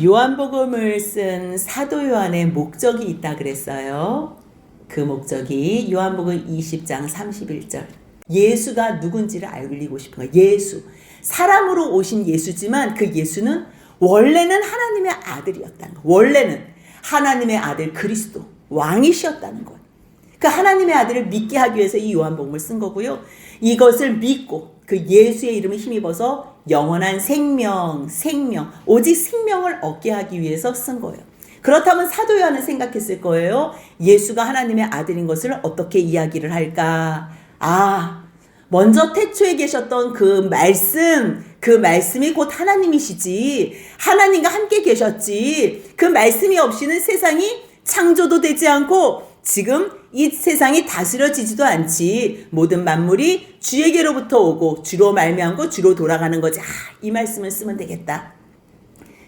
요한복음을 쓴 사도 요한의 목적이 있다 그랬어요. 그 목적이 요한복음 20장 31절. 예수가 누군지를 알리고 싶은 거예요. 예수. 사람으로 오신 예수지만 그 예수는 원래는 하나님의 아들이었다는 거예요. 원래는 하나님의 아들 그리스도 왕이셨다는 거예요. 그 하나님의 아들을 믿게 하기 위해서 이 요한복음을 쓴 거고요. 이것을 믿고 그 예수의 이름을 힘입어서 영원한 생명, 오직 생명을 얻게 하기 위해서 쓴 거예요. 그렇다면 사도 요한은 생각했을 거예요. 예수가 하나님의 아들인 것을 어떻게 이야기를 할까? 먼저 태초에 계셨던 그 말씀이 곧 하나님이시지. 하나님과 함께 계셨지. 그 말씀이 없이는 세상이 창조도 되지 않고 지금 이 세상이 다스려지지도 않지. 모든 만물이 주에게로부터 오고 주로 말미암고 주로 돌아가는 거지. 이 말씀을 쓰면 되겠다.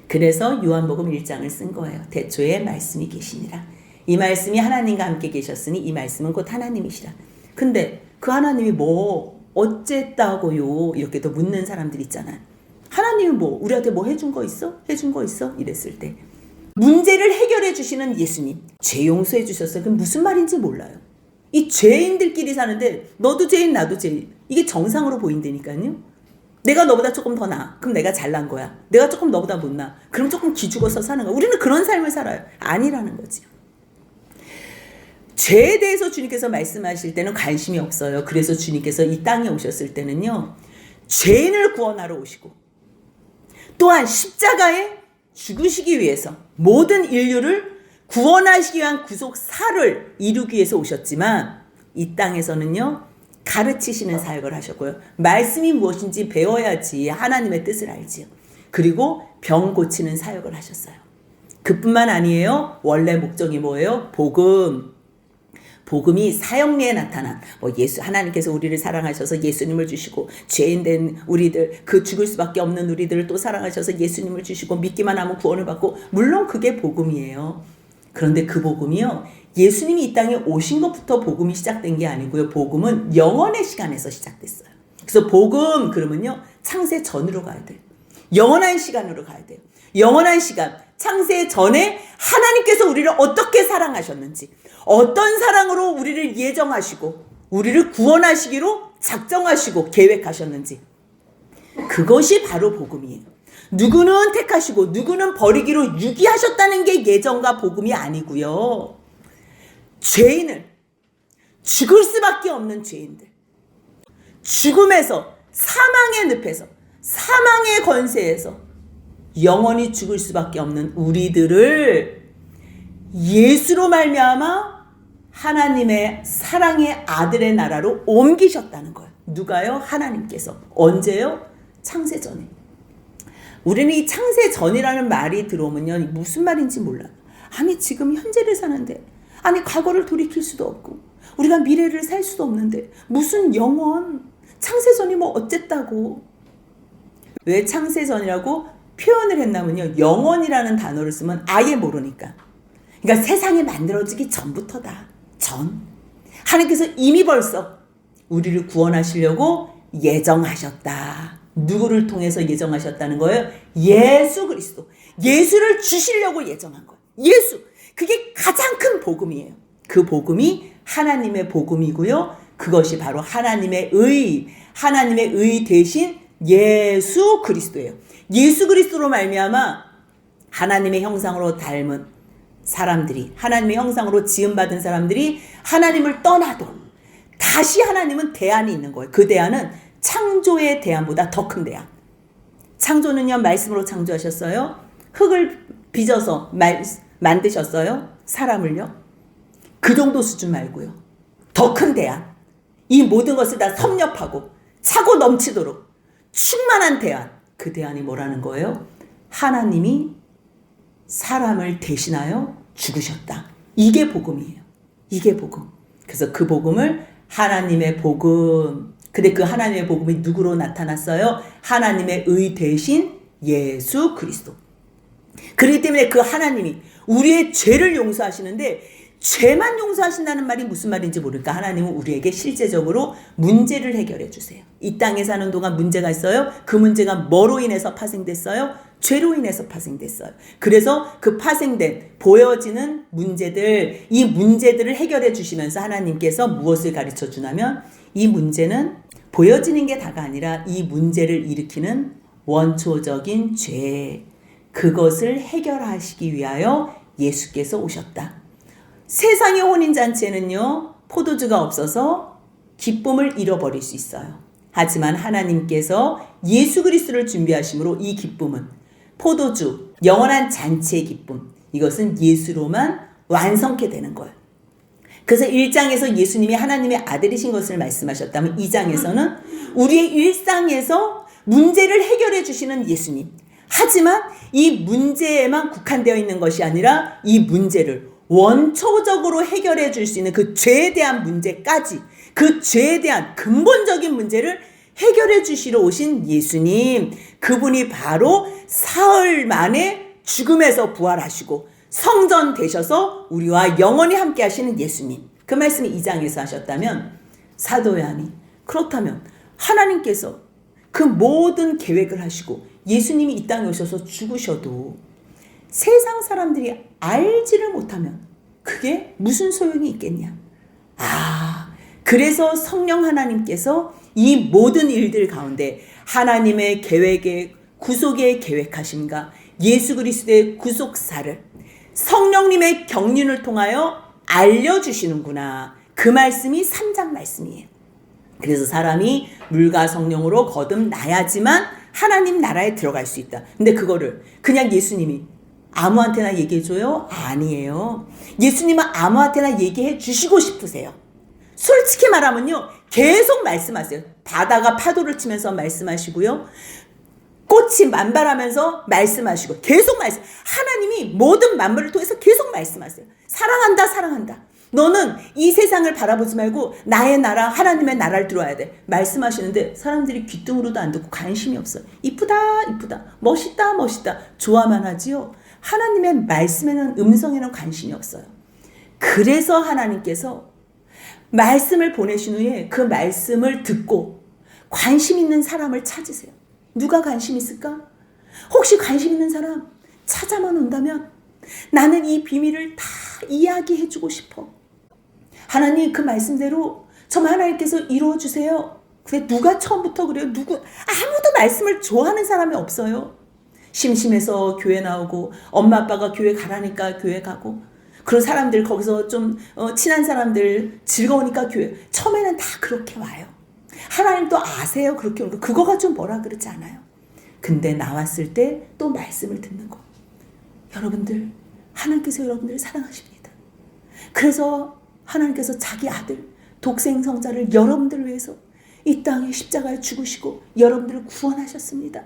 그래서 요한복음 1장을 쓴 거예요. 태초에 말씀이 계시니라. 이 말씀이 하나님과 함께 계셨으니 이 말씀은 곧 하나님이시라. 근데 그 하나님이 뭐 어쨌다고요? 이렇게 또 묻는 사람들 있잖아요. 하나님이 뭐 우리한테 뭐 해준 거 있어? 해준 거 있어? 이랬을 때 문제를 해결해 주시는 예수님, 죄 용서해 주셨어요. 그럼 무슨 말인지 몰라요. 이 죄인들끼리 사는데 너도 죄인 나도 죄인, 이게 정상으로 보인다니까요. 내가 너보다 조금 더 나아. 그럼 내가 잘난 거야. 내가 조금 너보다 못 나아. 그럼 조금 기죽어서 사는 거야. 우리는 그런 삶을 살아요. 아니라는 거지. 죄에 대해서 주님께서 말씀하실 때는 관심이 없어요. 그래서 주님께서 이 땅에 오셨을 때는요, 죄인을 구원하러 오시고 또한 십자가에 죽으시기 위해서 모든 인류를 구원하시기 위한 구속사를 이루기 위해서 오셨지만 이 땅에서는요, 가르치시는 사역을 하셨고요. 말씀이 무엇인지 배워야지 하나님의 뜻을 알지요. 그리고 병 고치는 사역을 하셨어요. 그뿐만 아니에요. 원래 목적이 뭐예요? 복음이 사형리에 나타난 예수 하나님께서 우리를 사랑하셔서 예수님을 주시고 죄인된 우리들, 그 죽을 수밖에 없는 우리들을 또 사랑하셔서 예수님을 주시고 믿기만 하면 구원을 받고, 물론 그게 복음이에요. 그런데 그 복음이요, 예수님이 이 땅에 오신 것부터 복음이 시작된 게 아니고요. 복음은 영원의 시간에서 시작됐어요. 그래서 복음 그러면요, 창세 전으로 가야 돼요. 영원한 시간으로 가야 돼요. 영원한 시간, 창세 전에 하나님께서 우리를 어떻게 사랑하셨는지, 어떤 사랑으로 우리를 예정하시고 우리를 구원하시기로 작정하시고 계획하셨는지, 그것이 바로 복음이에요. 누구는 택하시고 누구는 버리기로 유기하셨다는 게 예정과 복음이 아니고요. 죄인을, 죽을 수밖에 없는 죄인들, 죽음에서, 사망의 늪에서, 사망의 권세에서 영원히 죽을 수밖에 없는 우리들을 예수로 말미암아 하나님의 사랑의 아들의 나라로 옮기셨다는 거예요. 누가요? 하나님께서. 언제요? 창세전에. 우리는 이 창세전이라는 말이 들어오면요, 무슨 말인지 몰라요. 아니 지금 현재를 사는데, 아니 과거를 돌이킬 수도 없고 우리가 미래를 살 수도 없는데 무슨 영원, 창세전이 뭐 어쨌다고. 왜 창세전이라고 표현을 했냐면요, 영원이라는 단어를 쓰면 아예 모르니까. 그러니까 세상이 만들어지기 전부터다. 하나님께서 이미 벌써 우리를 구원하시려고 예정하셨다. 누구를 통해서 예정하셨다는 거예요? 예수 그리스도. 예수를 주시려고 예정한 거예요. 예수. 그게 가장 큰 복음이에요. 그 복음이 하나님의 복음이고요. 그것이 바로 하나님의 의 대신 예수 그리스도예요. 예수 그리스도로 말미암아 하나님의 형상으로 닮은 사람들이, 하나님의 형상으로 지음받은 사람들이 하나님을 떠나도 다시 하나님은 대안이 있는 거예요. 그 대안은 창조의 대안보다 더 큰 대안. 창조는요, 말씀으로 창조하셨어요. 흙을 빚어서 만드셨어요. 사람을요. 그 정도 수준 말고요. 더 큰 대안. 이 모든 것을 다 섭렵하고 차고 넘치도록 충만한 대안. 그 대안이 뭐라는 거예요? 하나님이 사람을 대신하여 죽으셨다. 이게 복음이에요. 이게 복음. 그래서 그 복음을 하나님의 복음. 근데 그 하나님의 복음이 누구로 나타났어요? 하나님의 의 대신 예수 그리스도. 그렇기 때문에 그 하나님이 우리의 죄를 용서하시는데 죄만 용서하신다는 말이 무슨 말인지 모르니까 하나님은 우리에게 실제적으로 문제를 해결해 주세요. 이 땅에 사는 동안 문제가 있어요. 그 문제가 뭐로 인해서 파생됐어요? 죄로 인해서 파생됐어요. 그래서 그 파생된 보여지는 문제들, 이 문제들을 해결해 주시면서 하나님께서 무엇을 가르쳐 주냐면 이 문제는 보여지는 게 다가 아니라 이 문제를 일으키는 원초적인 죄, 그것을 해결하시기 위하여 예수께서 오셨다. 세상의 혼인잔치에는요, 포도주가 없어서 기쁨을 잃어버릴 수 있어요. 하지만 하나님께서 예수 그리스도를 준비하심으로 이 기쁨은 포도주, 영원한 잔치의 기쁨, 이것은 예수로만 완성케 되는 거예요. 그래서 1장에서 예수님이 하나님의 아들이신 것을 말씀하셨다면 2장에서는 우리의 일상에서 문제를 해결해 주시는 예수님. 하지만 이 문제에만 국한되어 있는 것이 아니라 이 문제를 원초적으로 해결해 줄 수 있는 그 죄에 대한 문제까지, 그 죄에 대한 근본적인 문제를 해결해 주시러 오신 예수님, 그분이 바로 사흘 만에 죽음에서 부활하시고 성전 되셔서 우리와 영원히 함께 하시는 예수님. 그 말씀이 2장에서 하셨다면 사도 요한이 그렇다면 하나님께서 그 모든 계획을 하시고 예수님이 이 땅에 오셔서 죽으셔도 세상 사람들이 알지를 못하면 그게 무슨 소용이 있겠냐. 그래서 성령 하나님께서 이 모든 일들 가운데 하나님의 계획의 구속의 계획하심과 예수 그리스도의 구속사를 성령님의 경륜을 통하여 알려주시는구나. 그 말씀이 3장 말씀이에요. 그래서 사람이 물과 성령으로 거듭나야지만 하나님 나라에 들어갈 수 있다. 근데 그거를 그냥 예수님이 아무한테나 얘기해줘요? 아니에요. 예수님은 아무한테나 얘기해 주시고 싶으세요. 솔직히 말하면요, 계속 말씀하세요. 바다가 파도를 치면서 말씀하시고요, 꽃이 만발하면서 말씀하시고 계속 말씀. 하나님이 모든 만물을 통해서 계속 말씀하세요. 사랑한다, 사랑한다. 너는 이 세상을 바라보지 말고 나의 나라, 하나님의 나라를 들어야 돼. 말씀하시는데 사람들이 귀뚱으로도 안 듣고 관심이 없어요. 이쁘다, 이쁘다. 멋있다, 멋있다. 좋아만 하지요. 하나님의 말씀에는, 음성에는 관심이 없어요. 그래서 하나님께서 말씀을 보내신 후에 그 말씀을 듣고 관심 있는 사람을 찾으세요. 누가 관심 있을까? 혹시 관심 있는 사람 찾아만 온다면 나는 이 비밀을 다 이야기해주고 싶어. 하나님, 그 말씀대로 정말 하나님께서 이루어주세요. 근데 누가 처음부터 그래요? 아무도 말씀을 좋아하는 사람이 없어요. 심심해서 교회 나오고 엄마 아빠가 교회 가라니까 교회 가고, 그런 사람들 거기서 좀 친한 사람들 즐거우니까 교회. 처음에는 다 그렇게 와요. 하나님도 아세요. 그렇게 오는 거. 그거가 좀 뭐라 그러지 않아요. 근데 나왔을 때 또 말씀을 듣는 거. 여러분들, 하나님께서 여러분들을 사랑하십니다. 그래서 하나님께서 자기 아들 독생 성자를 여러분들을 위해서 이 땅에 십자가에 죽으시고 여러분들을 구원하셨습니다.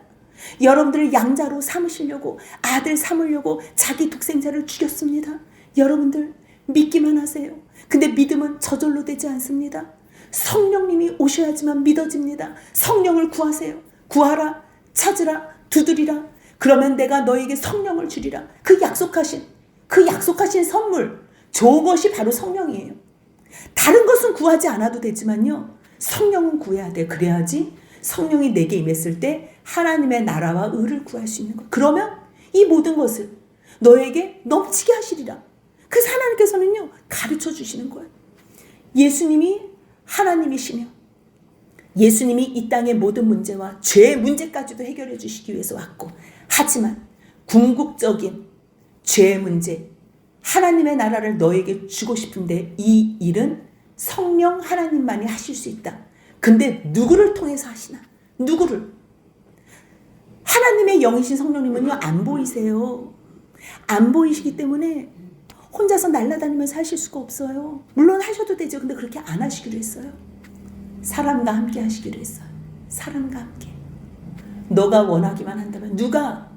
여러분들을 양자로 삼으시려고, 아들 삼으려고 자기 독생자를 죽였습니다. 여러분들 믿기만 하세요. 근데 믿음은 저절로 되지 않습니다. 성령님이 오셔야지만 믿어집니다. 성령을 구하세요. 구하라, 찾으라, 두드리라. 그러면 내가 너에게 성령을 주리라. 그 약속하신 선물, 좋은 것이 바로 성령이에요. 다른 것은 구하지 않아도 되지만요, 성령은 구해야 돼. 그래야지 성령이 내게 임했을 때 하나님의 나라와 의를 구할 수 있는 거예요. 그러면 이 모든 것을 너에게 넘치게 하시리라. 그래서 하나님께서는요, 가르쳐 주시는 거예요. 예수님이 하나님이시며 예수님이 이 땅의 모든 문제와 죄의 문제까지도 해결해 주시기 위해서 왔고, 하지만 궁극적인 죄의 문제, 하나님의 나라를 너에게 주고 싶은데 이 일은 성령 하나님만이 하실 수 있다. 근데 누구를 통해서 하시나? 누구를? 하나님의 영이신 성령님은요, 안 보이세요. 안 보이시기 때문에 혼자서 날아다니면서 하실 수가 없어요. 물론 하셔도 되죠. 근데 그렇게 안 하시기로 했어요. 사람과 함께 하시기로 했어요. 사람과 함께. 너가 원하기만 한다면, 누가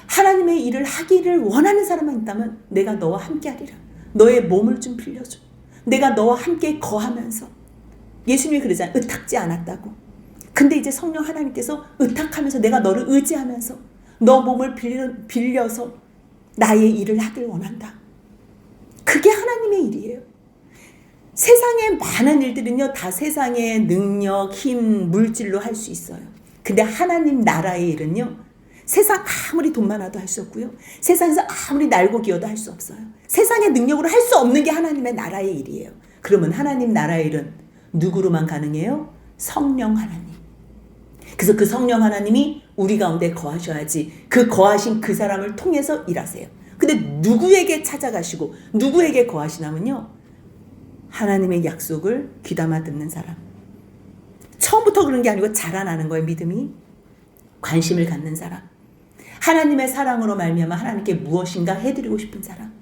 하나님의 일을 하기를 원하는 사람만 있다면 내가 너와 함께 하리라. 너의 몸을 좀 빌려줘. 내가 너와 함께 거하면서. 예수님이 그러잖아요. 의탁지 않았다고. 근데 이제 성령 하나님께서 의탁하면서 내가 너를 의지하면서 너 몸을 빌려서 나의 일을 하길 원한다. 그게 하나님의 하나님의 일이에요. 세상의 많은 일들은요, 다 세상의 능력, 힘, 물질로 할 수 있어요. 근데 하나님 나라의 일은요, 세상 아무리 돈 많아도 할 수 없고요, 세상에서 아무리 날고 기어도 할 수 없어요. 세상의 능력으로 할 수 없는 게 하나님의 나라의 일이에요. 그러면 하나님 나라의 일은 누구로만 가능해요? 성령 하나님. 그래서 그 성령 하나님이 우리 가운데 거하셔야지 그 거하신 그 사람을 통해서 일하세요. 근데 누구에게 찾아가시고 누구에게 거하시냐면요, 하나님의 약속을 귀담아 듣는 사람. 처음부터 그런 게 아니고 자라나는 거예요. 믿음이. 관심을 갖는 사람. 하나님의 사랑으로 말미암아 하나님께 무엇인가 해드리고 싶은 사람.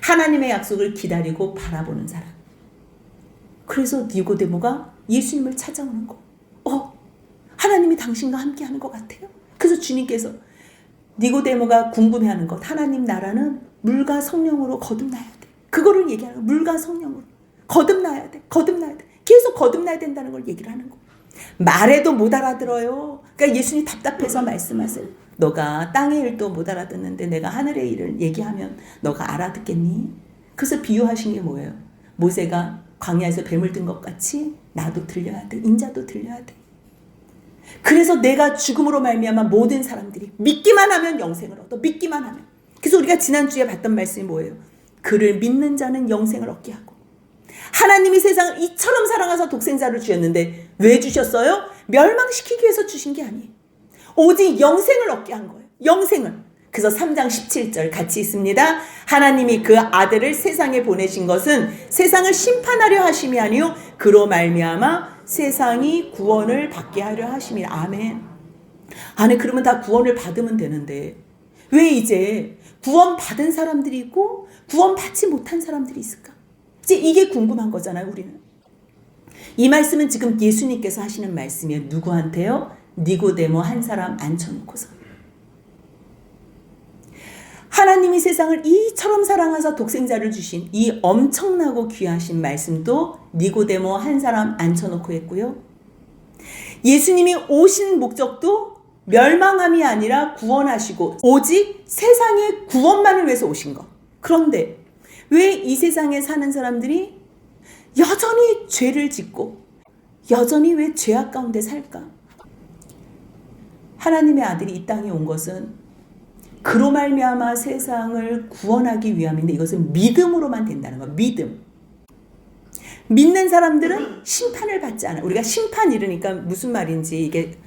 하나님의 약속을 기다리고 바라보는 사람. 그래서 니고데모가 예수님을 찾아오는 거. 하나님이 당신과 함께하는 것 같아요. 그래서 주님께서 니고데모가 궁금해하는 것, 하나님 나라는 물과 성령으로 거듭나야 돼. 그거를 얘기하는 거. 물과 성령으로 거듭나야 돼. 거듭나야 돼. 계속 거듭나야 된다는 걸 얘기를 하는 거. 말해도 못 알아들어요. 그러니까 예수님이 답답해서 말씀하세요. 너가 땅의 일도 못 알아듣는데 내가 하늘의 일을 얘기하면 너가 알아듣겠니? 그래서 비유하신 게 뭐예요? 모세가 광야에서 뱀을 든 것 같이 나도 들려야 돼. 인자도 들려야 돼. 그래서 내가 죽음으로 말미암아 모든 사람들이 믿기만 하면 영생을 얻어. 믿기만 하면. 그래서 우리가 지난주에 봤던 말씀이 뭐예요? 그를 믿는 자는 영생을 얻게 하고, 하나님이 세상을 이처럼 사랑하사 독생자를 주셨는데 왜 주셨어요? 멸망시키기 위해서 주신 게 아니에요. 오직 영생을 얻게 한 거예요. 영생을. 그래서 3장 17절 같이 있습니다. 하나님이 그 아들을 세상에 보내신 것은 세상을 심판하려 하심이 아니요 그로 말미암아 세상이 구원을 받게 하려 하심이라. 아멘. 아니 그러면 다 구원을 받으면 되는데 왜 이제 구원 받은 사람들이 있고 구원 받지 못한 사람들이 있을까? 이제 이게 궁금한 거잖아요. 우리는. 이 말씀은 지금 예수님께서 하시는 말씀이에요. 누구한테요? 니고데모 한 사람 앉혀놓고서. 하나님이 세상을 이처럼 사랑하사 독생자를 주신 이 엄청나고 귀하신 말씀도 니고데모 한 사람 앉혀놓고 했고요. 예수님이 오신 목적도 멸망함이 아니라 구원하시고 오직 세상의 구원만을 위해서 오신 것. 그런데 왜 이 세상에 사는 사람들이 여전히 죄를 짓고 여전히 왜 죄악 가운데 살까? 하나님의 아들이 이 땅에 온 것은 그로 말미암아 세상을 구원하기 위함인데 이것은 믿음으로만 된다는 거예요. 믿음. 믿는 사람들은 심판을 받지 않아요. 우리가 심판 이러니까 무슨 말인지 이게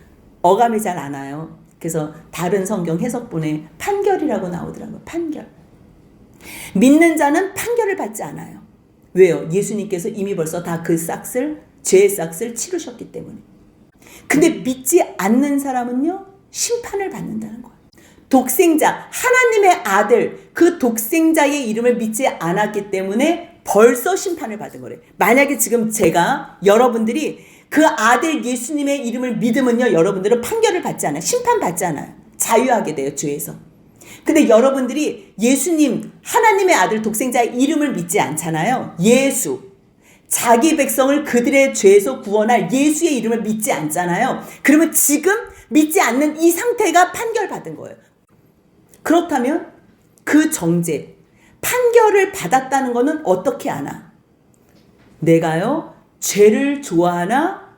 어감이 잘 안 와요. 그래서 다른 성경 해석본에 판결이라고 나오더라고요. 판결. 믿는 자는 판결을 받지 않아요. 왜요? 예수님께서 이미 벌써 다 그 싹을, 죄의 싹을 치르셨기 때문에. 근데 믿지 않는 사람은요, 심판을 받는다는 거예요. 독생자, 하나님의 아들, 그 독생자의 이름을 믿지 않았기 때문에 벌써 심판을 받은 거래요. 만약에 지금 제가 여러분들이 그 아들 예수님의 이름을 믿으면요, 여러분들은 판결을 받지 않아요. 심판 받지 않아요. 자유하게 돼요, 죄에서. 근데 여러분들이 예수님, 하나님의 아들 독생자의 이름을 믿지 않잖아요. 예수, 자기 백성을 그들의 죄에서 구원할 예수의 이름을 믿지 않잖아요. 그러면 지금 믿지 않는 이 상태가 판결받은 거예요. 그렇다면 그 정죄, 판결을 받았다는 것은 어떻게 아나? 내가요, 죄를 좋아하나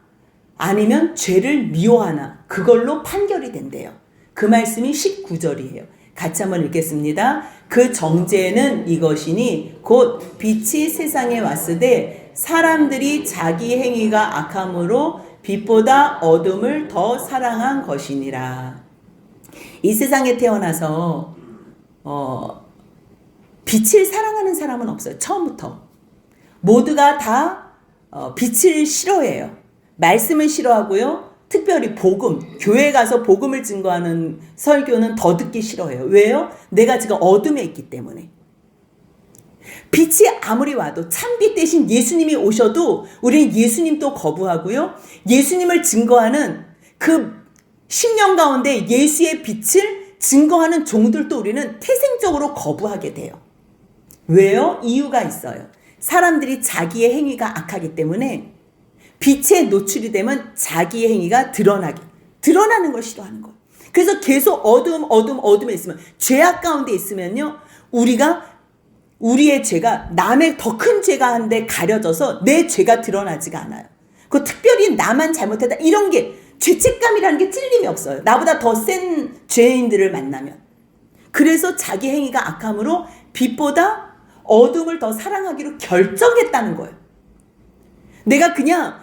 아니면 죄를 미워하나 그걸로 판결이 된대요. 그 말씀이 19절이에요. 같이 한번 읽겠습니다. 그 정죄는 이것이니 곧 빛이 세상에 왔으되 사람들이 자기 행위가 악함으로 빛보다 어둠을 더 사랑한 것이니라. 이 세상에 태어나서 빛을 사랑하는 사람은 없어요. 처음부터. 모두가 다 빛을 싫어해요. 말씀을 싫어하고요. 특별히 복음, 교회 가서 복음을 증거하는 설교는 더 듣기 싫어해요. 왜요? 내가 지금 어둠에 있기 때문에. 빛이 아무리 와도 참빛 대신 예수님이 오셔도 우리는 예수님도 거부하고요. 예수님을 증거하는 그 심령 가운데 예수의 빛을 증거하는 종들도 우리는 태생적으로 거부하게 돼요. 왜요? 이유가 있어요. 사람들이 자기의 행위가 악하기 때문에 빛에 노출이 되면 자기의 행위가 드러나는 걸 싫어하는 거예요. 그래서 계속 어둠에 있으면, 죄악 가운데 있으면요, 우리가 우리의 죄가 남의 더 큰 죄가 한데 가려져서 내 죄가 드러나지가 않아요. 그 특별히 나만 잘못했다 이런 게 죄책감이라는 게 틀림이 없어요. 나보다 더 센 죄인들을 만나면. 그래서 자기 행위가 악함으로 빛보다 어둠을 더 사랑하기로 결정했다는 거예요. 내가 그냥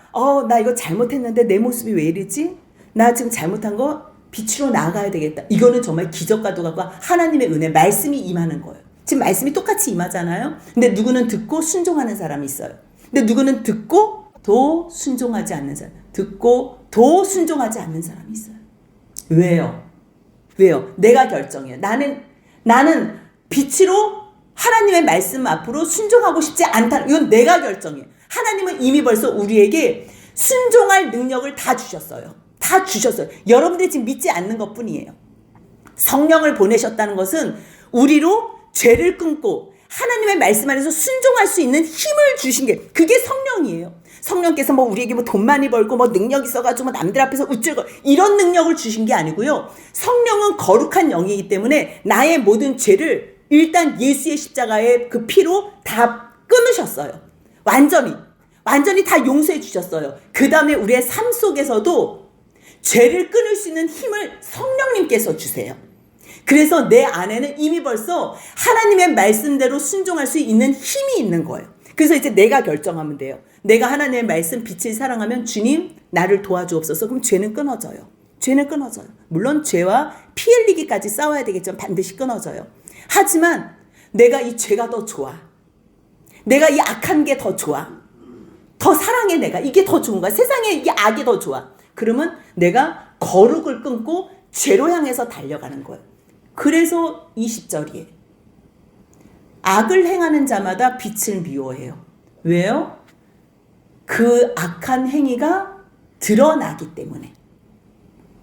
나 이거 잘못했는데 내 모습이 왜 이러지? 나 지금 잘못한 거 빛으로 나아가야 되겠다. 이거는 정말 기적과 도가과 하나님의 은혜, 말씀이 임하는 거예요. 지금 말씀이 똑같이 임하잖아요. 근데 누구는 듣고 순종하는 사람이 있어요. 근데 누구는 듣고 도 순종하지 않는 사람, 듣고 도 순종하지 않는 사람이 있어요. 왜요? 내가 결정해요. 나는 빛으로 하나님의 말씀 앞으로 순종하고 싶지 않다. 이건 내가 결정해요. 하나님은 이미 벌써 우리에게 순종할 능력을 다 주셨어요. 여러분들이 지금 믿지 않는 것뿐이에요. 성령을 보내셨다는 것은 우리로 죄를 끊고 하나님의 말씀 안에서 순종할 수 있는 힘을 주신 게 그게 성령이에요. 성령께서 우리에게 돈 많이 벌고 능력 있어가지고 남들 앞에서 우쭐거 이런 능력을 주신 게 아니고요. 성령은 거룩한 영이기 때문에 나의 모든 죄를 일단 예수의 십자가의 그 피로 다 끊으셨어요. 완전히 다 용서해 주셨어요. 그 다음에 우리의 삶 속에서도 죄를 끊을 수 있는 힘을 성령님께서 주세요. 그래서 내 안에는 이미 벌써 하나님의 말씀대로 순종할 수 있는 힘이 있는 거예요. 그래서 이제 내가 결정하면 돼요. 내가 하나님의 말씀 빛을 사랑하면 주님 나를 도와주옵소서. 그럼 죄는 끊어져요. 물론 죄와 피 흘리기까지 싸워야 되겠지만 반드시 끊어져요. 하지만 내가 이 죄가 더 좋아. 내가 이 악한 게 더 좋아. 더 사랑해 내가. 이게 더 좋은 거야. 세상에 이게 악이 더 좋아. 그러면 내가 거룩을 끊고 죄로 향해서 달려가는 거예요. 그래서 20절이에요. 악을 행하는 자마다 빛을 미워해요. 왜요? 그 악한 행위가 드러나기 때문에.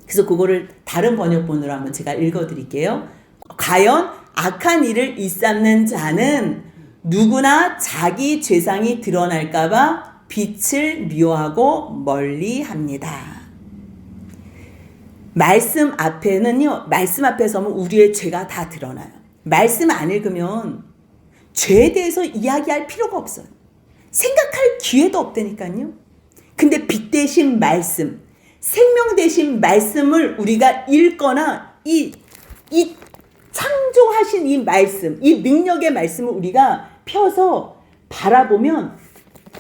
그래서 그거를 다른 번역본으로 한번 제가 읽어드릴게요. 과연 악한 일을 일삼는 자는 누구나 자기 죄상이 드러날까봐 빛을 미워하고 멀리합니다. 말씀 앞에 서면 우리의 죄가 다 드러나요. 말씀 안 읽으면 죄에 대해서 이야기할 필요가 없어요. 생각할 기회도 없다니까요. 근데 빛 대신 말씀, 생명 대신 말씀을 우리가 읽거나 이 창조하신 이 말씀, 이 능력의 말씀을 우리가 펴서 바라보면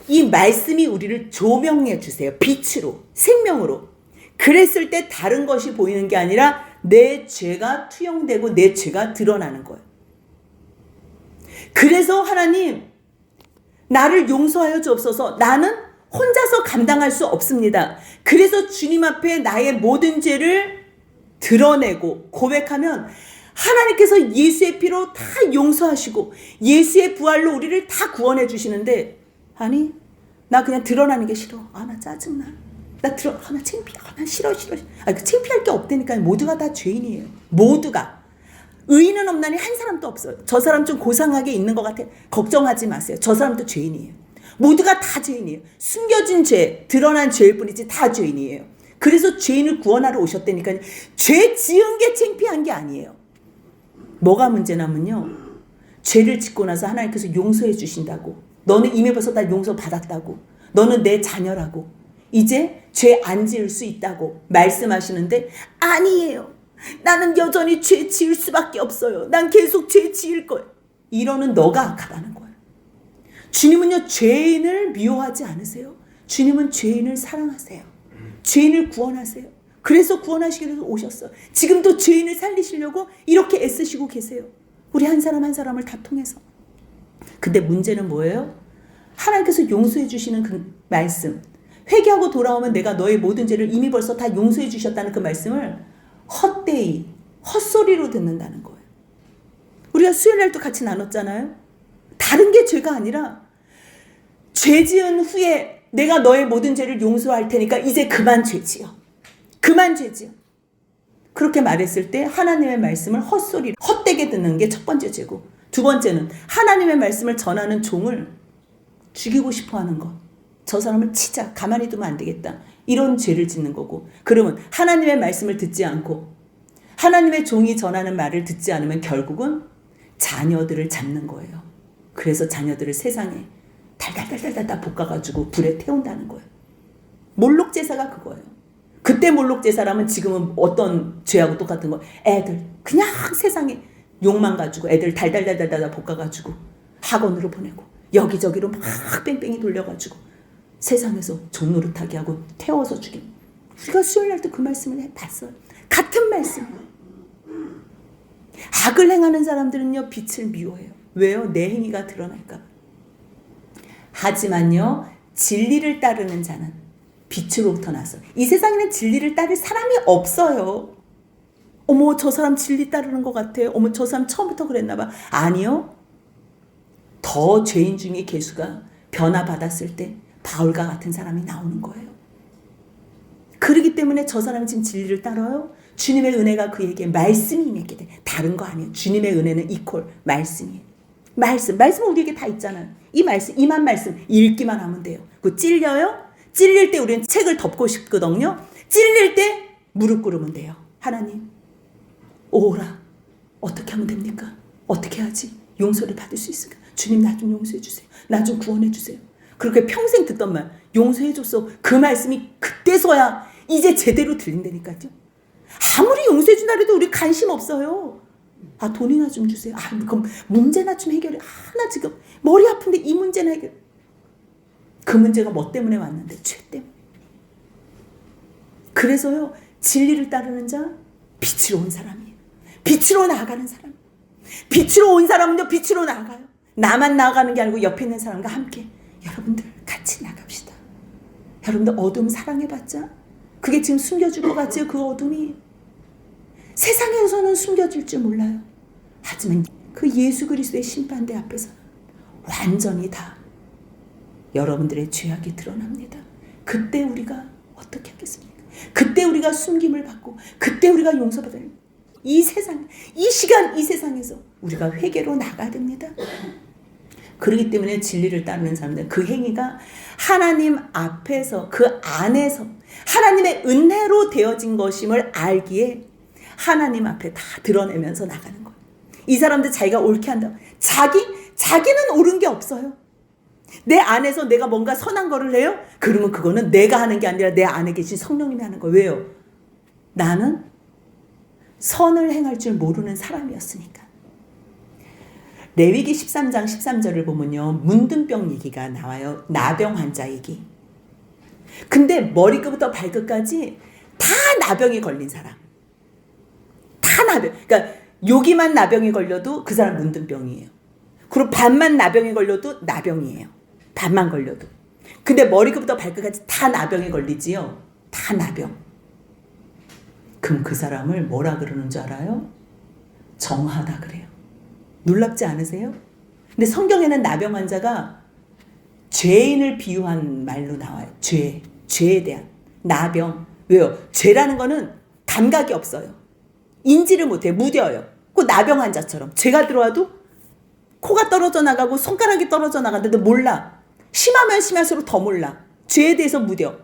이 말씀이 우리를 조명해 주세요. 빛으로, 생명으로. 그랬을 때 다른 것이 보이는 게 아니라 내 죄가 투영되고 내 죄가 드러나는 거예요. 그래서 하나님, 나를 용서하여 주옵소서. 나는 혼자서 감당할 수 없습니다. 그래서 주님 앞에 나의 모든 죄를 드러내고 고백하면 하나님께서 예수의 피로 다 용서하시고 예수의 부활로 우리를 다 구원해 주시는데, 아니 나 그냥 드러나는 게 싫어. 나 짜증나. 나 창피해. 나 싫어. 그 창피할 게 없다니까요. 모두가 다 죄인이에요. 모두가. 의인은 없나니 한 사람도 없어요. 저 사람 좀 고상하게 있는 것 같아. 걱정하지 마세요. 저 사람도 죄인이에요. 모두가 다 죄인이에요. 숨겨진 죄, 드러난 죄일 뿐이지 다 죄인이에요. 그래서 죄인을 구원하러 오셨다니까요. 죄 지은 게 창피한 게 아니에요. 뭐가 문제냐면요, 죄를 짓고 나서 하나님께서 용서해 주신다고. 너는 이미 벌써 다 용서받았다고. 너는 내 자녀라고. 이제 죄 안 지을 수 있다고 말씀하시는데, 아니에요. 나는 여전히 죄 지을 수밖에 없어요. 난 계속 죄 지을 거예요. 이러는 너가 악하다는 거예요. 주님은요, 죄인을 미워하지 않으세요. 주님은 죄인을 사랑하세요. 죄인을 구원하세요. 그래서 구원하시기 위해서 오셨어요. 지금도 죄인을 살리시려고 이렇게 애쓰시고 계세요. 우리 한 사람 한 사람을 다 통해서. 근데 문제는 뭐예요? 하나님께서 용서해 주시는 그 말씀, 회개하고 돌아오면 내가 너의 모든 죄를 이미 벌써 다 용서해 주셨다는 그 말씀을 헛되이, 헛소리로 듣는다는 거예요. 우리가 수요일날도 같이 나눴잖아요. 다른 게 죄가 아니라, 죄 지은 후에 내가 너의 모든 죄를 용서할 테니까 이제 그만 죄 지어. 그만 죄 지어. 그렇게 말했을 때 하나님의 말씀을 헛소리, 헛되게 듣는 게 첫 번째 죄고, 두 번째는 하나님의 말씀을 전하는 종을 죽이고 싶어 하는 것. 저 사람을 치자. 가만히 두면 안 되겠다. 이런 죄를 짓는 거고, 그러면 하나님의 말씀을 듣지 않고 하나님의 종이 전하는 말을 듣지 않으면 결국은 자녀들을 잡는 거예요. 그래서 자녀들을 세상에 달달달달달 볶아가지고 불에 태운다는 거예요. 몰록 제사가 그거예요. 그때 몰록 제사라면 지금은 어떤 죄하고 똑같은 거예요. 애들 그냥 세상에 욕만 가지고 애들 달달달달달 볶아가지고 학원으로 보내고 여기저기로 막 뺑뺑이 돌려가지고 세상에서 종노릇하게 하고 태워서 죽인. 우리가 수요일날 때 그 말씀을 봤어요. 같은 말씀. 악을 행하는 사람들은요 빛을 미워해요. 왜요? 내 행위가 드러날까 봐. 하지만요 진리를 따르는 자는 빛으로부터 나서 이 세상에는 진리를 따를 사람이 없어요. 어머 저 사람 진리 따르는 것 같아. 어머 저 사람 처음부터 그랬나 봐. 아니요. 더 죄인 중에 개수가 변화받았을 때 바울과 같은 사람이 나오는 거예요. 그러기 때문에 저 사람이 지금 진리를 따라요. 주님의 은혜가 그에게 말씀이 임했게 돼. 다른 거 아니에요. 주님의 은혜는 이퀄 말씀이에요. 말씀은 우리에게 다 있잖아요. 이 말씀, 이만 말씀 읽기만 하면 돼요. 그거 찔려요? 찔릴 때 우리는 책을 덮고 싶거든요. 찔릴 때 무릎 꿇으면 돼요. 하나님, 오라. 어떻게 하면 됩니까? 어떻게 하지? 용서를 받을 수 있을까? 주님 나 좀 용서해 주세요. 나 좀 구원해 주세요. 그렇게 평생 듣던 말 용서해 줬어. 그 말씀이 그때서야 이제 제대로 들린다니까요. 아무리 용서해 준다 해도 우리 관심 없어요. 아 돈이나 좀 주세요. 아 그럼 문제나 좀 해결해. 아 나 지금 머리 아픈데 이 문제나 해결. 그 문제가 뭐 때문에 왔는데? 죄 때문에. 그래서요 진리를 따르는 자 빛으로 온 사람이에요. 빛으로 나아가는 사람. 빛으로 온 사람은요 빛으로 나아가요. 나만 나아가는 게 아니고 옆에 있는 사람과 함께 여러분들 같이 나갑시다. 여러분들 어둠 사랑해봤자 그게 지금 숨겨질 것 같지요? 그 어둠이 세상에서는 숨겨질 줄 몰라요. 하지만 그 예수 그리스도의 심판대 앞에서는 완전히 다 여러분들의 죄악이 드러납니다. 그때 우리가 어떻게 하겠습니까? 그때 우리가 숨김을 받고 그때 우리가 용서받을 이 세상, 이 시간, 이 세상에서 우리가 회개로 나가야 됩니다. 그렇기 때문에 진리를 따르는 사람들은 그 행위가 하나님 앞에서 그 안에서 하나님의 은혜로 되어진 것임을 알기에 하나님 앞에 다 드러내면서 나가는 거예요. 이 사람들 자기가 옳게 한다. 자기는 옳은 게 없어요. 내 안에서 내가 뭔가 선한 거를 해요? 그러면 그거는 내가 하는 게 아니라 내 안에 계신 성령님이 하는 거예요. 왜요? 나는 선을 행할 줄 모르는 사람이었으니까. 레위기 13장 13절을 보면요. 문둥병 얘기가 나와요. 나병 환자 얘기. 근데 머리끝부터 발끝까지 다 나병이 걸린 사람. 다 나병. 그러니까 여기만 나병이 걸려도 그 사람 문둥병이에요. 그리고 반만 나병이 걸려도 나병이에요. 반만 걸려도. 근데 머리끝부터 발끝까지 다 나병이 걸리지요. 다 나병. 그럼 그 사람을 뭐라 그러는 줄 알아요? 정하다 그래요. 놀랍지 않으세요? 근데 성경에는 나병 환자가 죄인을 비유한 말로 나와요. 죄에 대한 나병. 왜요? 죄라는 거는 감각이 없어요. 인지를 못해요. 무뎌요. 그 나병 환자처럼 죄가 들어와도 코가 떨어져 나가고 손가락이 떨어져 나가는데 몰라. 심하면 심할수록 더 몰라. 죄에 대해서 무뎌.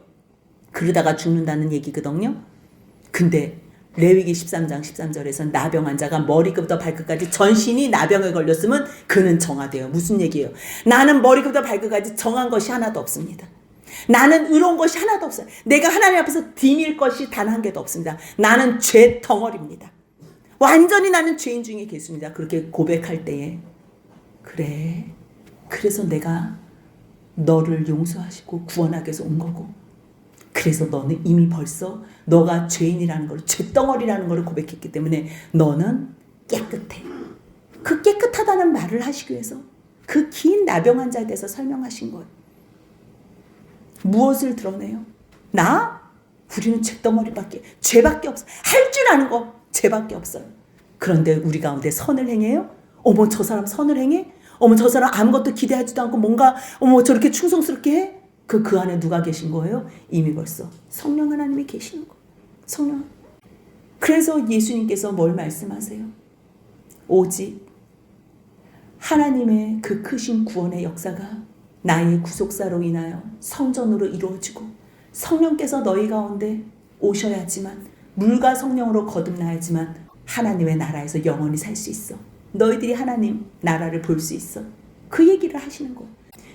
그러다가 죽는다는 얘기거든요. 근데 레위기 13장 13절에서 나병 환자가 머리끝부터 발끝까지 전신이 나병에 걸렸으면 그는 정하대요. 무슨 얘기예요? 나는 머리끝부터 발끝까지 정한 것이 하나도 없습니다. 나는 의로운 것이 하나도 없어요. 내가 하나님 앞에서 디밀 것이 단 한 개도 없습니다. 나는 죄 덩어리입니다. 완전히 나는 죄인 중에 개수입니다. 그렇게 고백할 때에 그래. 그래서 내가 너를 용서하시고 구원하기 위해서 온 거고 그래서 너는 이미 벌써 너가 죄인이라는 걸 죄덩어리라는 걸 고백했기 때문에 너는 깨끗해. 그 깨끗하다는 말을 하시기 위해서 그 긴 나병 환자에 대해서 설명하신 거예요. 무엇을 드러내요? 우리는 죄덩어리밖에 죄밖에 없어. 할 줄 아는 거 죄밖에 없어요. 그런데 우리 가운데 선을 행해요? 어머 저 사람 선을 행해? 어머 저 사람 아무것도 기대하지도 않고 뭔가 어머 저렇게 충성스럽게 해? 그 안에 누가 계신 거예요? 이미 벌써 성령 하나님이 계시는 거예요. 성령. 그래서 예수님께서 뭘 말씀하세요? 오직 하나님의 그 크신 구원의 역사가 나의 구속사로 인하여 성전으로 이루어지고 성령께서 너희 가운데 오셔야지만 물과 성령으로 거듭나야지만 하나님의 나라에서 영원히 살 수 있어. 너희들이 하나님 나라를 볼 수 있어. 그 얘기를 하시는 거예요.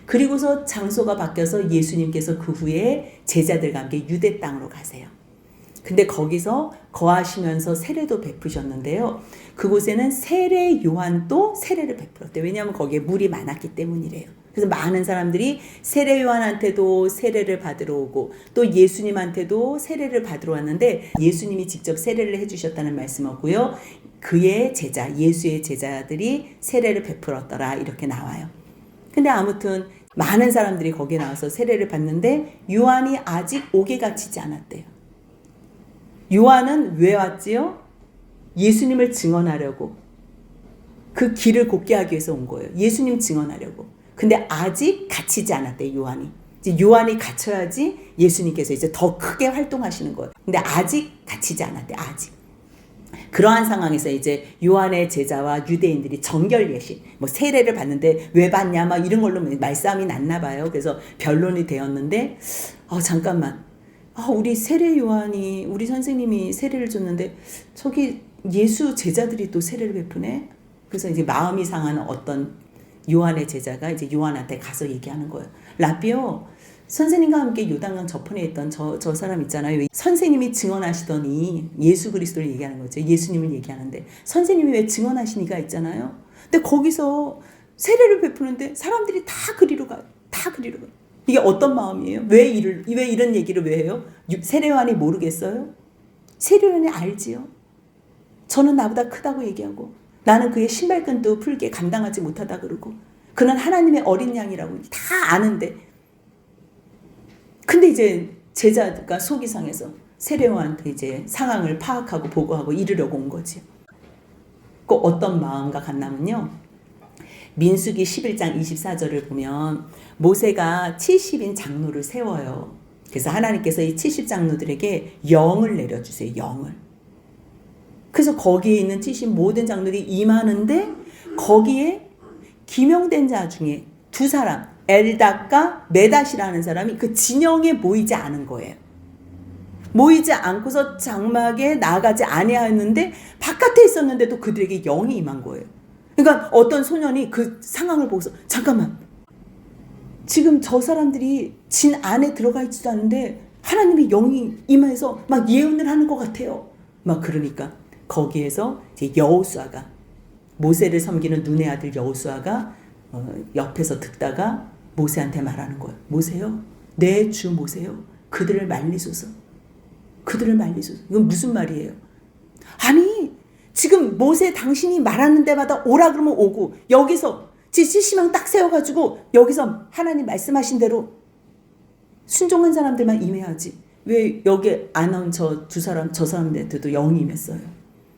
그리고서 장소가 바뀌어서 예수님께서 그 후에 제자들과 함께 유대 땅으로 가세요. 근데 거기서 거하시면서 세례도 베푸셨는데요. 그곳에는 세례 요한도 세례를 베풀었대요. 왜냐하면 거기에 물이 많았기 때문이래요. 그래서 많은 사람들이 세례 요한한테도 세례를 받으러 오고 또 예수님한테도 세례를 받으러 왔는데 예수님이 직접 세례를 해주셨다는 말씀 없고요. 그의 제자, 예수의 제자들이 세례를 베풀었더라 이렇게 나와요. 근데 아무튼 많은 사람들이 거기에 나와서 세례를 받는데 요한이 아직 옥에 갇히지 않았대요. 요한은 왜 왔지요? 예수님을 증언하려고. 그 길을 곱게 하기 위해서 온 거예요. 예수님 증언하려고. 근데 아직 갇히지 않았대, 요한이. 이제 요한이 갇혀야지 예수님께서 이제 더 크게 활동하시는 거예요. 근데 아직 갇히지 않았대, 아직. 그러한 상황에서 이제 요한의 제자와 유대인들이 정결 예식, 뭐 세례를 받는데 왜 받냐, 막 이런 걸로 말싸움이 났나 봐요. 그래서 변론이 되었는데, 잠깐만. 우리 세례 요한이, 우리 선생님이 세례를 줬는데, 저기 예수 제자들이 또 세례를 베푸네? 그래서 이제 마음이 상한 어떤 요한의 제자가 이제 요한한테 가서 얘기하는 거예요. 라비오, 선생님과 함께 요단강 저편에 있던 저 사람 있잖아요. 선생님이 증언하시더니 예수 그리스도를 얘기하는 거죠. 예수님을 얘기하는데 선생님이 왜 증언하시니가 있잖아요. 근데 거기서 세례를 베푸는데 사람들이 다 그리로 가요. 다 그리로 가요. 이게 어떤 마음이에요? 왜 이런 얘기를 왜 해요? 세례 요한이 모르겠어요? 세례 요한이 알지요. 저는 나보다 크다고 얘기하고 나는 그의 신발끈도 풀게 감당하지 못하다 그러고 그는 하나님의 어린 양이라고 다 아는데 근데 이제 제자가 속이 상해서 세례 요한한테 이제 상황을 파악하고 보고하고 이르려고 온 거지. 그 어떤 마음과 같냐면요. 민수기 11장 24절을 보면 모세가 70인 장로를 세워요. 그래서 하나님께서 이 70장로들에게 영을 내려주세요. 영을. 그래서 거기에 있는 70 모든 장로들이 임하는데 거기에 기명된 자 중에 두 사람 엘닷과 메닷이라는 사람이 그 진영에 모이지 않은 거예요. 모이지 않고서 장막에 나가지 아니하였는데 바깥에 있었는데도 그들에게 영이 임한 거예요. 그러니까 어떤 소년이 그 상황을 보고서 잠깐만 지금 저 사람들이 진 안에 들어가 있지도 않은데 하나님의 영이 임해서 막 예언을 하는 것 같아요. 막 그러니까 거기에서 이제 여호수아가 모세를 섬기는 눈의 아들 여호수아가 옆에서 듣다가 모세한테 말하는 거예요. 모세요, 내 주 모세요, 그들을 말리소서. 그들을 말리소서. 이건 무슨 말이에요? 아니 지금 모세 당신이 말하는 데마다 오라 그러면 오고 여기서 지시망 딱 세워가지고 여기서 하나님 말씀하신 대로 순종한 사람들만 임해야지. 왜 여기 안 나온 저 사람들한테도 영이 임했어요.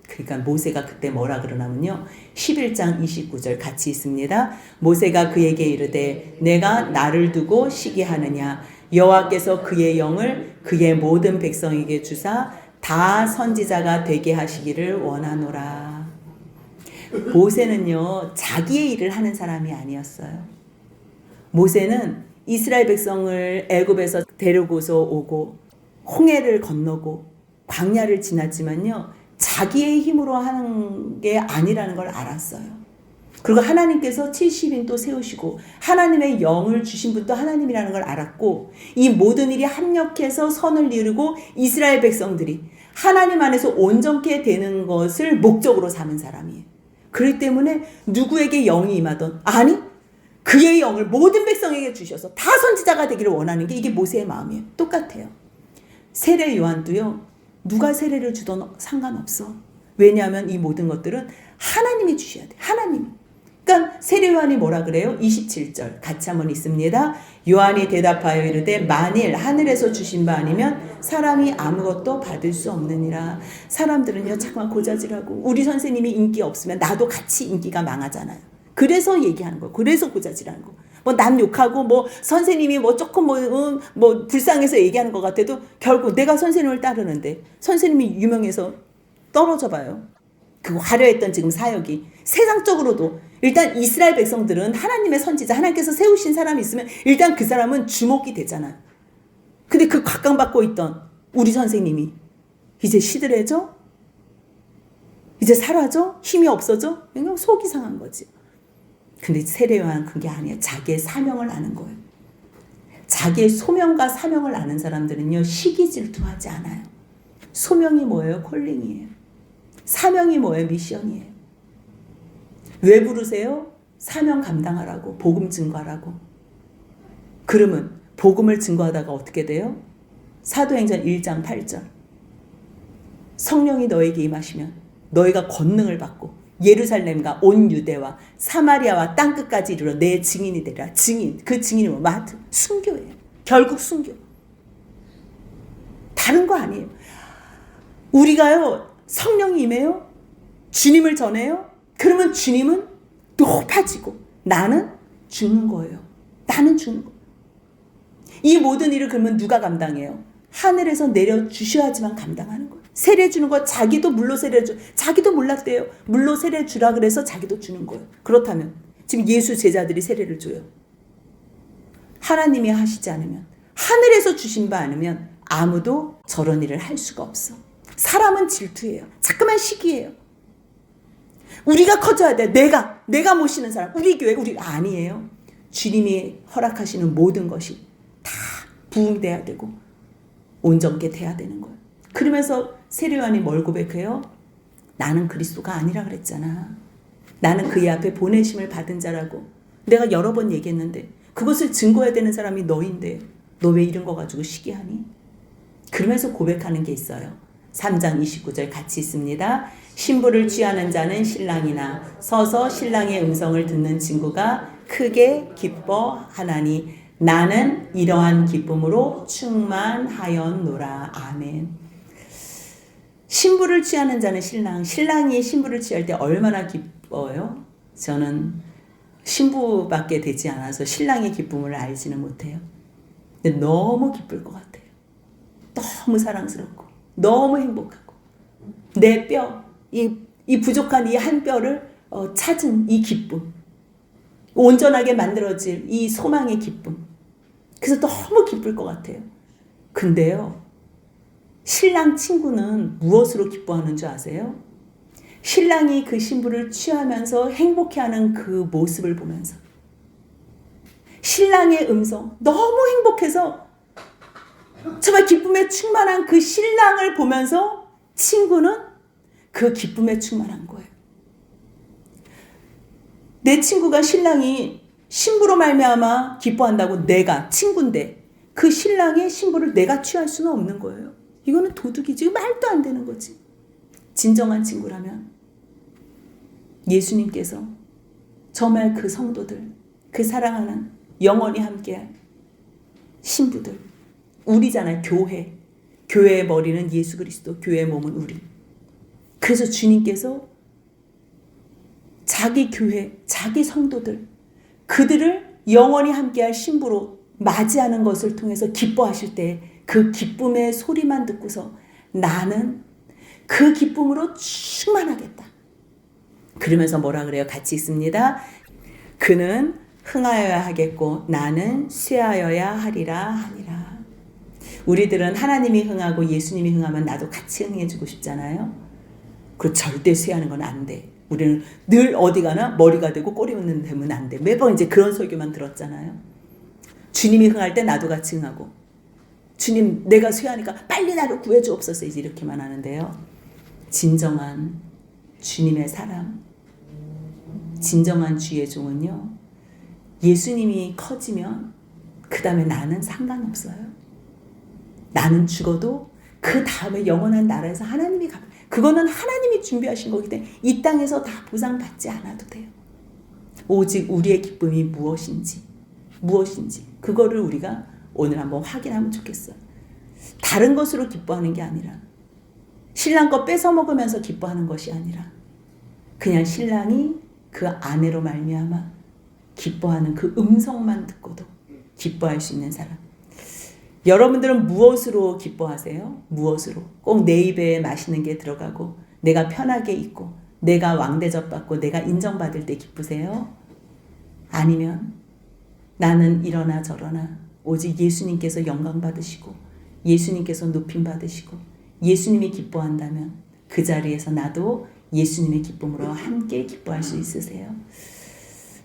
그러니까 모세가 그때 뭐라 그러냐면요. 11장 29절 같이 있습니다. 모세가 그에게 이르되 내가 나를 두고 시기하느냐. 여호와께서 그의 영을 그의 모든 백성에게 주사 다 선지자가 되게 하시기를 원하노라. 모세는요. 자기의 일을 하는 사람이 아니었어요. 모세는 이스라엘 백성을 애굽에서 데리고서 오고 홍해를 건너고 광야를 지났지만요. 자기의 힘으로 하는 게 아니라는 걸 알았어요. 그리고 하나님께서 70인 또 세우시고 하나님의 영을 주신 분도 하나님이라는 걸 알았고 이 모든 일이 합력해서 선을 이루고 이스라엘 백성들이 하나님 안에서 온전케 되는 것을 목적으로 삼은 사람이에요. 그렇기 때문에 누구에게 영이 임하던 아니 그의 영을 모든 백성에게 주셔서 다 선지자가 되기를 원하는 게 이게 모세의 마음이에요. 똑같아요. 세례 요한도요. 누가 세례를 주든 상관없어. 왜냐하면 이 모든 것들은 하나님이 주셔야 돼. 하나님. 그러니까 세례 요한이 뭐라 그래요? 27절 같이 한번 있습니다. 요한이 대답하여 이르되 만일 하늘에서 주신 바 아니면 사람이 아무것도 받을 수 없느니라. 사람들은요 잠깐만 고자질하고 우리 선생님이 인기 없으면 나도 같이 인기가 망하잖아요. 그래서 얘기하는 거. 그래서 고자질하는 거. 뭐 남 욕하고 뭐 선생님이 뭐 조금 뭐 불쌍해서 얘기하는 것 같아도 결국 내가 선생님을 따르는데 선생님이 유명해서 떨어져 봐요. 그 화려했던 지금 사역이 세상적으로도 일단 이스라엘 백성들은 하나님의 선지자 하나님께서 세우신 사람이 있으면 일단 그 사람은 주목이 되잖아요. 근데 그 각광받고 있던 우리 선생님이 이제 시들해져? 이제 사라져? 힘이 없어져? 속이 상한 거지. 근데 세례 요한은 그게 아니에요. 자기의 사명을 아는 거예요. 자기의 소명과 사명을 아는 사람들은요, 시기 질투하지 않아요. 소명이 뭐예요? 콜링이에요. 사명이 뭐예요? 미션이에요. 왜 부르세요? 사명 감당하라고, 복음 증거하라고. 그러면 복음을 증거하다가 어떻게 돼요? 사도행전 1장 8절. 성령이 너에게 임하시면 너희가 권능을 받고 예루살렘과 온 유대와 사마리아와 땅끝까지 이르러 내 증인이 되리라. 증인. 그 증인이 뭐? 마트. 순교예요. 결국 순교. 다른 거 아니에요. 우리가요, 성령이 임해요. 주님을 전해요. 그러면 주님은 높아지고 나는 죽는 거예요. 나는 죽는 거예요. 이 모든 일을 그러면 누가 감당해요? 하늘에서 내려주셔야지만 감당하는 거예요. 세례 주는 거 자기도 물로 세례 주, 자기도 몰랐대요. 물로 세례 주라 그래서 자기도 주는 거예요. 그렇다면 지금 예수 제자들이 세례를 줘요. 하나님이 하시지 않으면, 하늘에서 주신 바 아니면 아무도 저런 일을 할 수가 없어. 사람은 질투예요. 자꾸만 시기예요. 우리가 커져야 돼. 내가 모시는 사람, 우리 교회, 우리 아니에요. 주님이 허락하시는 모든 것이 다 부응돼야 되고 온전케 돼야 되는 거예요. 그러면서 세례 요한이 뭘 고백해요? 나는 그리스도가 아니라 그랬잖아. 나는 그의 앞에 보내심을 받은 자라고. 내가 여러 번 얘기했는데 그것을 증거해야 되는 사람이 너인데 너 왜 이런 거 가지고 시기하니? 그러면서 고백하는 게 있어요. 3장 29절 같이 있습니다. 신부를 취하는 자는 신랑이나 서서 신랑의 음성을 듣는 친구가 크게 기뻐하나니 나는 이러한 기쁨으로 충만하였노라. 아멘. 신부를 취하는 자는 신랑이 신부를 취할 때 얼마나 기뻐요? 저는 신부밖에 되지 않아서 신랑의 기쁨을 알지는 못해요. 근데 너무 기쁠 것 같아요. 너무 사랑스럽고 너무 행복하고 내 뼈, 이 부족한 이 한 뼈를 찾은 이 기쁨, 온전하게 만들어질 이 소망의 기쁨. 그래서 너무 기쁠 것 같아요. 근데요, 신랑 친구는 무엇으로 기뻐하는 줄 아세요? 신랑이 그 신부를 취하면서 행복해하는 그 모습을 보면서, 신랑의 음성, 너무 행복해서 정말 기쁨에 충만한 그 신랑을 보면서 친구는 그 기쁨에 충만한 거예요. 내 친구가 신랑이 신부로 말미암아 기뻐한다고 내가 친구인데 그 신랑의 신부를 내가 취할 수는 없는 거예요. 이거는 도둑이지. 말도 안 되는 거지. 진정한 친구라면 예수님께서 정말 그 성도들, 그 사랑하는 영원히 함께할 신부들, 우리잖아요. 교회의 머리는 예수 그리스도, 교회의 몸은 우리. 그래서 주님께서 자기 교회, 자기 성도들, 그들을 영원히 함께할 신부로 맞이하는 것을 통해서 기뻐하실 때 그 기쁨의 소리만 듣고서 나는 그 기쁨으로 충만하겠다. 그러면서 뭐라 그래요? 같이 있습니다. 그는 흥하여야 하겠고 나는 쇠하여야 하리라 하니라. 우리들은 하나님이 흥하고 예수님이 흥하면 나도 같이 흥해주고 싶잖아요. 그리고 절대 쇠하는 건 안 돼. 우리는 늘 어디 가나 머리가 되고 꼬리 되면 안 돼. 매번 이제 그런 설교만 들었잖아요. 주님이 흥할 때 나도 같이 흥하고, 주님 내가 쇠하니까 빨리 나를 구해주옵소서, 이제 이렇게만 하는데요. 진정한 주님의 사람, 진정한 주의 종은요, 예수님이 커지면 그 다음에 나는 상관없어요. 나는 죽어도 그 다음에 영원한 나라에서 하나님이 그거는 하나님이 준비하신 거기 때문에 이 땅에서 다 보상받지 않아도 돼요. 오직 우리의 기쁨이 무엇인지 그거를 우리가 오늘 한번 확인하면 좋겠어요. 다른 것으로 기뻐하는 게 아니라, 신랑 거 뺏어 먹으면서 기뻐하는 것이 아니라, 그냥 신랑이 그 아내로 말미암아 기뻐하는 그 음성만 듣고도 기뻐할 수 있는 사람. 여러분들은 무엇으로 기뻐하세요? 무엇으로? 꼭 내 입에 맛있는 게 들어가고 내가 편하게 있고 내가 왕대접 받고 내가 인정받을 때 기쁘세요? 아니면 나는 이러나 저러나 오직 예수님께서 영광 받으시고 예수님께서 높임 받으시고 예수님이 기뻐한다면 그 자리에서 나도 예수님의 기쁨으로 함께 기뻐할 수 있으세요?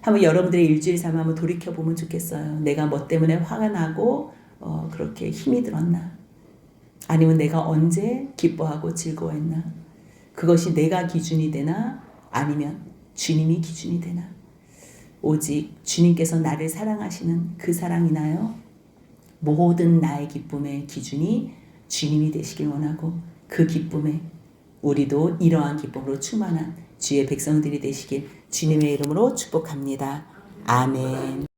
한번 여러분들의 일주일 삶 한번 돌이켜보면 좋겠어요. 내가 뭐 때문에 화가 나고 그렇게 힘이 들었나? 아니면 내가 언제 기뻐하고 즐거워했나? 그것이 내가 기준이 되나? 아니면 주님이 기준이 되나? 오직 주님께서 나를 사랑하시는 그 사랑이나요? 모든 나의 기쁨의 기준이 주님이 되시길 원하고 그 기쁨에 우리도 이러한 기쁨으로 충만한 주의 백성들이 되시길 주님의 이름으로 축복합니다. 아멘.